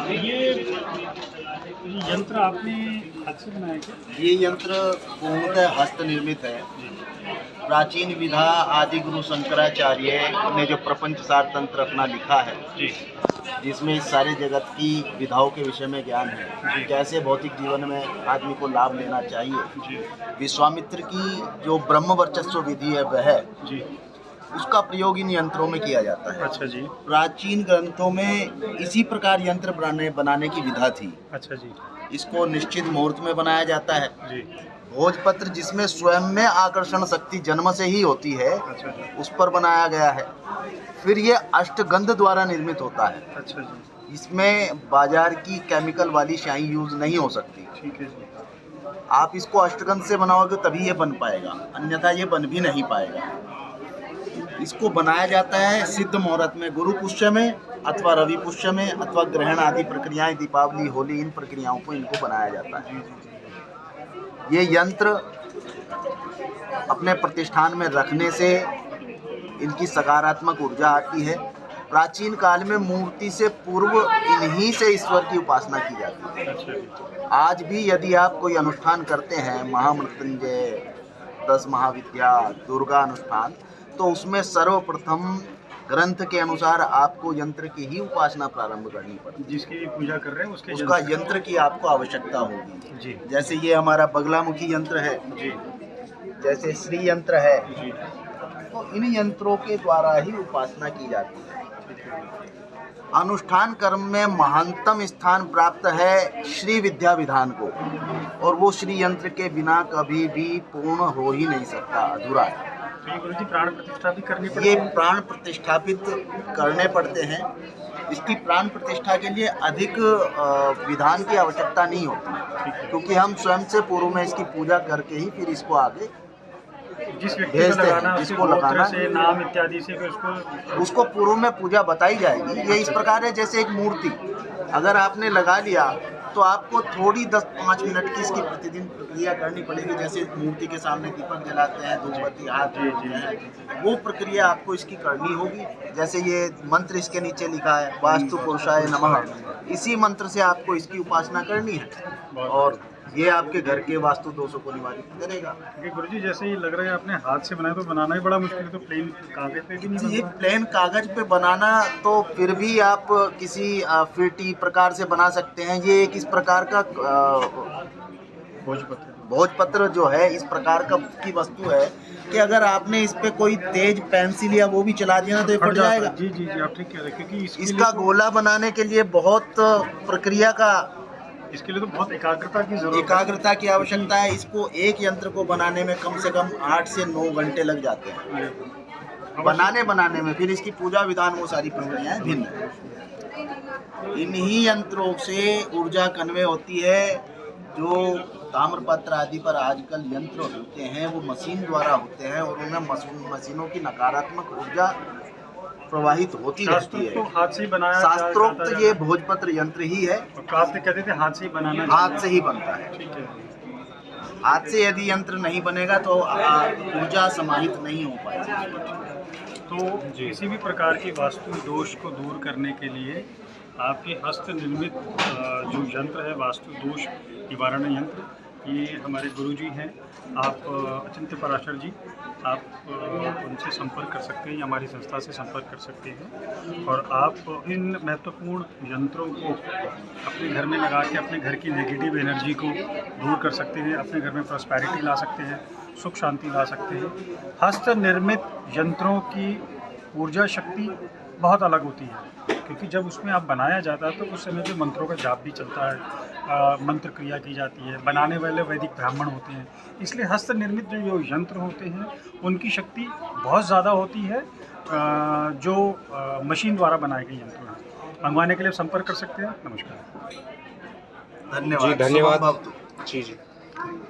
ये यंत्र आपने हाथ से बनाया क्या? ये यंत्र पूर्णतः हस्त निर्मित है। प्राचीन विधा आदि गुरु शंकराचार्य ने जो प्रपंच सार तंत्र अपना लिखा है, जी जिसमें इस सारे जगत की विधाओं के विषय में ज्ञान है, जी कैसे भौतिक जीवन में आदमी को लाभ लेना चाहिए। जी विश्वामित्र की जो ब्रह्म वर्चस्व विधि है वह जी। उसका प्रयोग इन यंत्रों में किया जाता है। अच्छा जी। प्राचीन ग्रंथों में इसी प्रकार यंत्र बनाने की विधा थी। अच्छा जी। इसको निश्चित मुहूर्त में बनाया जाता है। जी। भोजपत्र जिसमें स्वयं में आकर्षण शक्ति जन्म से ही होती है, अच्छा जी। उस पर बनाया गया है। फिर ये अष्टगंध द्वारा निर्मित होता है। अच्छा जी। इसमें बाजार की केमिकल वाली स्याही यूज नहीं हो सकती। ठीक है जी। आप इसको अष्टगंध से बनाओगे तभी ये बन पाएगा, अन्यथा ये बन भी नहीं पाएगा। इसको बनाया जाता है सिद्ध मुहूर्त में, गुरु पुष्य में अथवा रवि पुष्य में, अथवा ग्रहण आदि प्रक्रियाएं, दीपावली, होली, इन प्रक्रियाओं को इनको बनाया जाता है। ये यंत्र अपने प्रतिष्ठान में रखने से इनकी सकारात्मक ऊर्जा आती है। प्राचीन काल में मूर्ति से पूर्व इन्हीं से ईश्वर की उपासना की जाती है। अच्छा जी। आज भी यदि आप कोई अनुष्ठान करते हैं, महामृत्युंजय, 10 महाविद्या, दुर्गा अनुष्ठान, तो उसमें सर्वप्रथम ग्रंथ के अनुसार आपको यंत्र की ही उपासना प्रारंभ करनी पड़ती है। जिसकी भी पूजा कर रहे हैं उसके उसका यंत्र की आपको आवश्यकता होगी। जी जैसे ये हमारा बगलामुखी यंत्र है, जी जैसे श्री यंत्र है, जी। तो इन यंत्रों के द्वारा ही उपासना की जाती है। अनुष्ठान कर्म में महानतम स्थान प्राप्त है श्री विद्या विधान को, और वो श्री यंत्र के बिना कभी भी पूर्ण हो ही नहीं सकता, अधूरा है। तो ये गुरुजी प्राण प्रतिष्ठा भी करनी पड़ती ये है? प्राण प्रतिष्ठापित करने पड़ते हैं। इसकी प्राण प्रतिष्ठा के लिए अधिक विधान की आवश्यकता नहीं होती, क्योंकि हम स्वयं से पूर्व में इसकी पूजा करके ही फिर इसको आगे जिस व्यक्ति भेजते को हैं, लगाना जिसको उसको लगाना गोत्र से, नाम इत्यादि से फिर उसको पूर्व में पूजा बताई जाएगी। ये इस प्रकार है जैसे एक मूर्ति अगर आपने लगा लिया तो आपको थोड़ी 10-5 मिनट की इसकी प्रतिदिन प्रक्रिया करनी पड़ेगी। जैसे मूर्ति के सामने दीपक जलाते हैं, धूपबत्ती हाथ जोड़ते हैं, वो प्रक्रिया आपको इसकी करनी होगी। जैसे ये मंत्र इसके नीचे लिखा है, वास्तु पुरुषाय नमः, इसी मंत्र से आपको इसकी उपासना करनी है, और ये आपके घर के वास्तु दोषों को निवारित करेगा। क्योंकि गुरुजी जैसे ही लग रहा है आपने हाथ से बनाया, तो बनाना ही बड़ा मुश्किल है, तो प्लेन कागज पे भी नहीं ये बनता? प्लेन कागज पे बनाना तो फिर भी आप किसी फिरती प्रकार से बना सकते हैं। ये एक इस प्रकार का भोजपत्र। भोजपत्र जो है इस प्रकार का की वस्तु है कि अगर आपने इस पे कोई तेज पेंसिल या वो भी चला दिया ना तो ये फट जाएगा। जी जी जी, आप ठीक कह रहे हैं, क्योंकि इसका गोला बनाने के लिए बहुत प्रक्रिया का, इसके लिए तो बहुत एकाग्रता की जरूरत है। एकाग्रता की आवश्यकता है। इसको एक यंत्र को बनाने में कम से कम 8 से 9 घंटे लग जाते हैं बनाने में। फिर इसकी पूजा विधान वो सारी प्रक्रियाएं भिन्न है। इन्हीं यंत्रों से ऊर्जा कन्वे होती है। जो ताम्रपत्र आदि पर आजकल यंत्र होते हैं वो मशीन द्वारा होते हैं, और उनमें मशीनों की नकारात्मक ऊर्जा प्रवाहित होती रहती तो है। हाथ से ही बनाया शास्त्रोक्त ये भोजपत्र यंत्र ही है, काफी कहते थे हाथ से ही बनाना हाथ से ही बनता है। ठीक है। हाथ से यदि यंत्र नहीं बनेगा तो ऊर्जा समाहित नहीं हो पाएगी। तो किसी भी प्रकार के वास्तु दोष को दूर करने के लिए आपके हस्त निर्मित जो यंत्र है, वास्तु दोष निवारण यंत्र, ये हमारे गुरुजी हैं, आप अचिंत्य पराशर जी, आप उनसे संपर्क कर सकते हैं या हमारी संस्था से संपर्क कर सकते हैं, और आप इन महत्वपूर्ण यंत्रों को अपने घर में लगा के अपने घर की नेगेटिव एनर्जी को दूर कर सकते हैं, अपने घर में प्रॉस्पेरिटी ला सकते हैं, सुख शांति ला सकते हैं। हस्त निर्मित यंत्रों की ऊर्जा शक्ति बहुत अलग होती है, क्योंकि जब उसमें आप बनाया जाता है तो उस समय जो मंत्रों का जाप भी चलता है, मंत्र क्रिया की जाती है, बनाने वाले वैदिक ब्राह्मण होते हैं, इसलिए हस्त निर्मित जो यंत्र होते हैं उनकी शक्ति बहुत ज़्यादा होती है जो मशीन द्वारा बनाए गए यंत्र हैं। मंगवाने के लिए संपर्क कर सकते हैं। नमस्कार। धन्यवाद। जी धन्यवाद। जी जी।